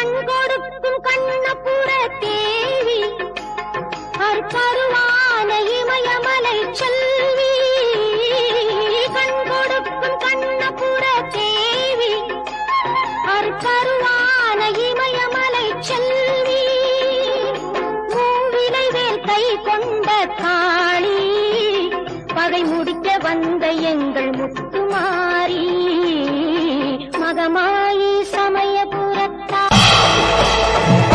கண் கொடுக்கும் கண்ணபுர தேவி அற்பருவான இமயமலை செல்வி கண் கொடுக்கும் கண்ணபுர தேவி அற்பருவான இமயமலை செல்வி மூவிலை வேல் கை கொண்ட காளி பகை முடிக்க வந்த எங்கள் முத்துமாரி மகமாயி சமயபுரத்தா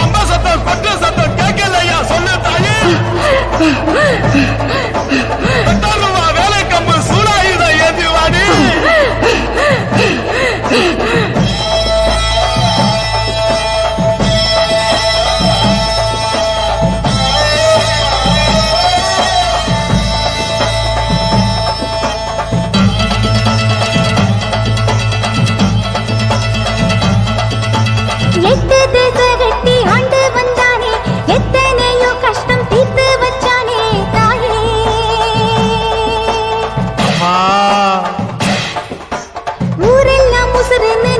அம்மா சத்தம் கொட்ட சத்தம் கேட்கலையா சொல்லு தாயே ரூபா வேலை கம்பு சூடாயுத ஏந்தி வாடி எட்டு திசை ஆண்டு வந்தானே எத்தனையோ கஷ்டம் தீர்த்து வச்சானே தாயே ஊரெல்லாம் முசுறுன்னு